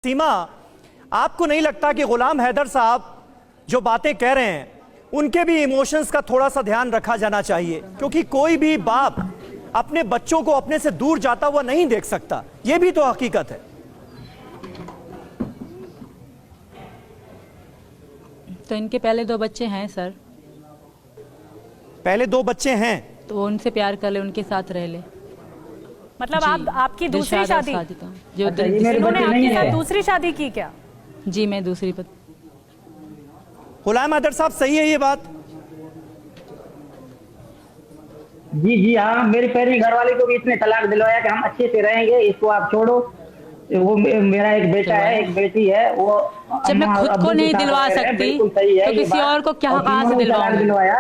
सीमा, आपको नहीं लगता कि गुलाम हैदर साहब जो बातें कह रहे हैं उनके भी इमोशंस का थोड़ा सा ध्यान रखा जाना चाहिए? क्योंकि कोई भी बाप अपने बच्चों को अपने से दूर जाता हुआ नहीं देख सकता, यह भी तो हकीकत है। तो इनके पहले 2 बच्चे हैं सर। पहले 2 बच्चे हैं तो वो उनसे प्यार कर ले, उनके साथ रह ले। मतलब आपकी दूसरी शादी जो इन्होंने आपके साथ दूसरी शादी की क्या? जी मैं दूसरी गुलाम हैदर साहब, सही है ये बात? जी जी हाँ, मेरी पहली घरवाली को भी इसने तलाक दिलवाया कि हम अच्छे से रहेंगे, इसको आप छोड़ो। वो मेरा एक बेटा है, एक बेटी है। वो जब मैं खुद को नहीं दिलवा सकती तो किसी और को क्या कहाँ से दिलवाया?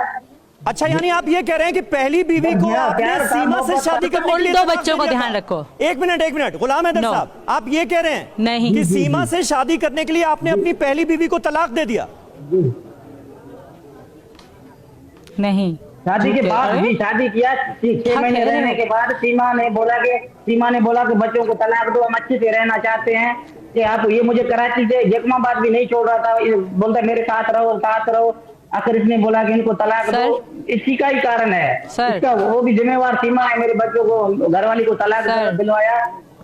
अच्छा, यानी आप ये कह रहे हैं कि पहली बीवी को आपने सीमा से शादी करने के लिए 2 बच्चों को ध्यान रखो। एक मिनट गुलाम हैदर साहब, आप ये कह रहे हैं नहीं कि सीमा से शादी करने के लिए आपने अपनी पहली बीवी को तलाक दे दिया? नहीं, शादी के बाद भी शादी किया, 6 महीने रहने के बाद सीमा ने बोला कि बच्चों को तलाक दो, हम अच्छे से रहना चाहते हैं। कि आप ये मुझे कराची से जैकमाबाद भी नहीं छोड़ रहा था, बोलता मेरे साथ रहो। आखिर इसने बोला कि इनको तलाक दो। इसी का ही कारण है इसका, वो भी जिम्मेवार सीमा है। मेरे बच्चों को, घरवाली को तलाक दिलवाया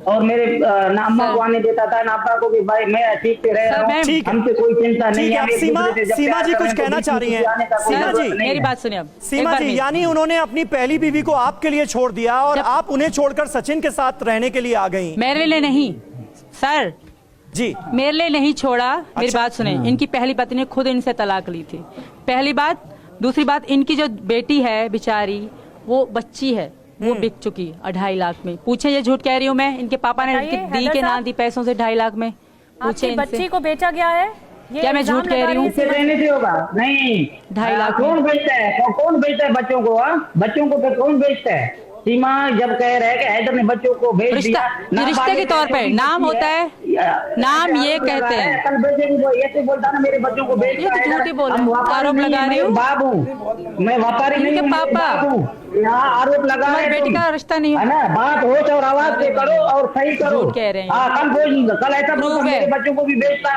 और मेरे ना अम्मा को आने देता था ना अब्बा को भी। भाई मैं ठीक से रह रहा हूँ, हमसे कोई चिंता नहीं है। सीमा जी कुछ कहना चाह रही हैं? सीमा जी मेरी बात सुनिए। सीमा जी, यानी उन्होंने अपनी पहली बीवी को आपके लिए छोड़ दिया और आप उन्हें छोड़कर सचिन के साथ रहने के लिए आ गई? मेरे लिए नहीं सर जी, मेरे लिए नहीं छोड़ा। मेरी बात सुने, इनकी पहली पत्नी ने खुद इनसे तलाक ली थी, पहली बात। दूसरी बात, इनकी जो बेटी है बेचारी, वो बच्ची है, वो बिक चुकी 2.5 लाख में। पूछे, ये झूठ कह रही हूँ मैं? इनके पापा ने दी के ना दी पैसों से 2.5 लाख में। पूछे, बच्ची को बेचा गया है? क्या मैं झूठ कह रही हूँ? नहीं, 2.5 लाख कौन बेचता है? कौन बेचता है बच्चों को? बच्चों को कौन बेचता है? सीमा जब कह रहे हैं कि हैदर ने बच्चों को भेज दिया, रिश्ते के तौर पे नाम होता है, नाम ये कहते हैं। कल बेटे भी ऐसे बोलता ना मेरे बच्चों को भेज दिया। झूठी बोल आरोप लगा रही हूँ। बाबू, मैं व्यापारी नहीं हूँ, पापा यहाँ आरोप लगा रहे हैं। बेटी का रिश्ता नहीं है ना, बात होश और आवाज से करो और सही करो। कह रहे हैं कल ऐसा बोलता मेरे बच्चों को भी भेजता,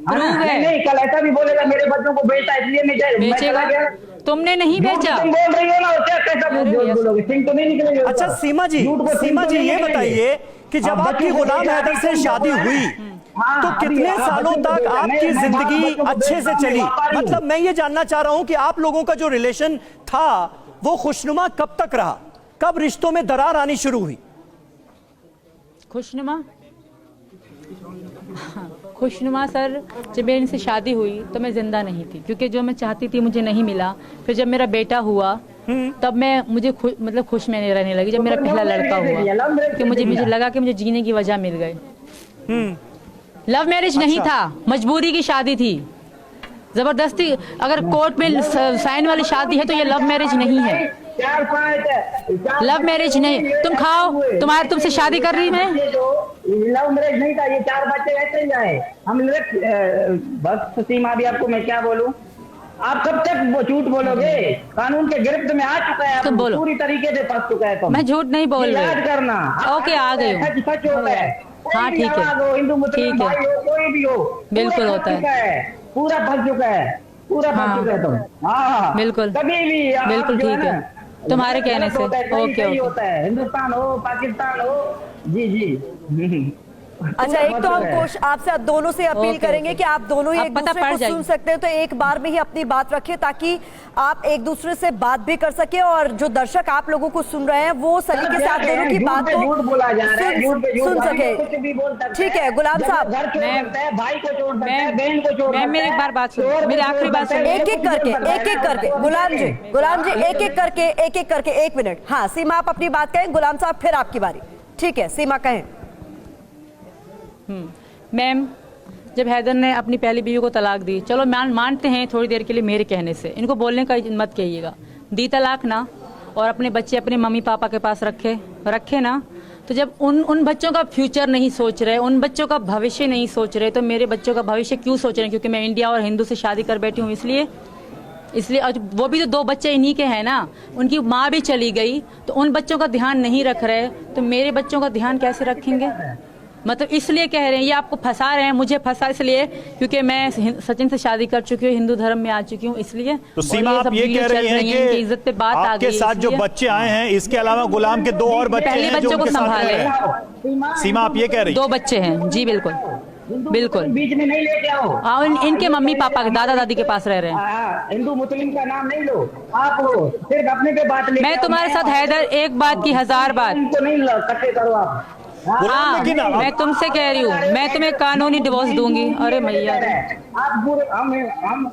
नहीं कल ऐसा भी बोलेगा मेरे बच्चों को भेजता, इसलिए मैं चला गया। तुमने नहीं भेजा, तुम बोल रही हो ना, क्या कैसा बोलोगे? सिंह तो नहीं निकलेंगे। अच्छा सीमा जी ये बताइए कि जब आपकी गुलाम हैदर से शादी हुई तो कितने सालों तक आपकी जिंदगी अच्छे से चली? मतलब मैं ये जानना चाह रहा हूं कि आप लोगों का जो रिलेशन था वो खुशनुमा कब तक रहा? कब रिश्तों में दरार आनी शुरू हुई? खुशनुमा सर, जब मेरी इनसे शादी हुई तो मैं जिंदा नहीं थी, क्योंकि जो मैं चाहती थी मुझे नहीं मिला। फिर जब मेरा बेटा हुआ तब मुझे खुश में रहने लगी। जब मेरा पहला लड़का हुआ कि मुझे लगा कि मुझे जीने की वजह मिल गई। लव मैरिज नहीं था, मजबूरी की शादी थी, जबरदस्ती। अगर कोर्ट में साइन वाली शादी है तो ये लव मैरिज नहीं है। लव मैरिज नहीं। तुम खाओ, तुमसे शादी कर रही मैं। लव मैरिज नहीं था, ये 4 बच्चे ऐसे ही आए हम। बस सीमा, भी आपको मैं क्या बोलूं? आप कब तक झूठ बोलोगे? कानून के गिरफ्त में आ चुका है, तुम बोलो। पूरी तरीके से फंस चुका है। मैं झूठ नहीं बोल रही, याद करना। ओके, आ गई हूँ। सच होता है। हाँ ठीक है, हिंदू मुस्लिम भाई हो, कोई भी हो, बिल्कुल होता है। पूरा फंस चुका है, पूरा फंस चुका है तुम। हाँ बिल्कुल, कभी भी बिल्कुल ठीक है तुम्हारे कहने से। ओके होता है, हिंदुस्तान हो पाकिस्तान हो। जी जी। अच्छा, एक तो हम आपसे दोनों से अपील करेंगे कि आप दोनों ही एक दूसरे को सुन सकते हैं तो एक बार में ही अपनी बात रखें, ताकि आप एक दूसरे से बात भी कर सके और जो दर्शक आप लोगों को सुन रहे हैं वो सलीके से आप दोनों की बात को सुन सके। ठीक है गुलाम साहब, भाई को छोड़ सकता है, बहन को छोड़ सकता है। मेरी एक बार बात सुनो, मेरी आखिरी बात सुनो। एक एक करके गुलाम जी एक एक करके 1 मिनट। हाँ सीमा, आप अपनी बात कहें, गुलाम साहब फिर आपकी बारी। ठीक है सीमा, कहें। मैम, जब हैदर ने अपनी पहली बीवी को तलाक दी, चलो मानते हैं थोड़ी देर के लिए मेरे कहने से, इनको बोलने का मत कहिएगा, दी तलाक ना, और अपने बच्चे अपने मम्मी पापा के पास रखे ना, तो जब उन बच्चों का फ्यूचर नहीं सोच रहे, उन बच्चों का भविष्य नहीं सोच रहे, तो मेरे बच्चों का भविष्य क्यों सोच रहे हैं? क्योंकि मैं इंडिया और हिंदू से शादी कर बैठी हूँ, इसलिए और वो भी तो 2 बच्चे इन्हीं के हैं ना, उनकी माँ भी चली गई, तो उन बच्चों का ध्यान नहीं रख रहे, तो मेरे बच्चों का ध्यान कैसे रखेंगे? मतलब इसलिए कह रहे हैं, ये आपको फंसा रहे हैं, मुझे फंसा इसलिए क्योंकि मैं सचिन से शादी कर चुकी हूँ, हिंदू धर्म में आ चुकी हूँ इसलिए। तो सीमा आप ये कह रही हैं कि इज्जत पे बात आ गई आपके साथ जो बच्चे आए हैं, इसके अलावा गुलाम के 2 और बच्चे पहले हैं जो बच्चों को उनके साथ संभाले। रह रहे हैं। सीमा आप ये कह रही 2 बच्चे हैं जी, बिल्कुल बिल्कुल। बीच में नहीं लेके आओ। हाँ, इनके मम्मी पापा दादा दादी के पास रह रहे हैं। हिंदू मुस्लिम का नाम नहीं लो, आप हो सिर्फ अपने पे बात लेके मैं तुम्हारे साथ हैदर एक बात की 1000 बात। तो नहीं इकट्ठे करो आप। हाँ, मैं तुमसे कह रही हूँ, मैं तुम्हें कानूनी डिवोर्स दूंगी। अरे मैया, आप पूरे हम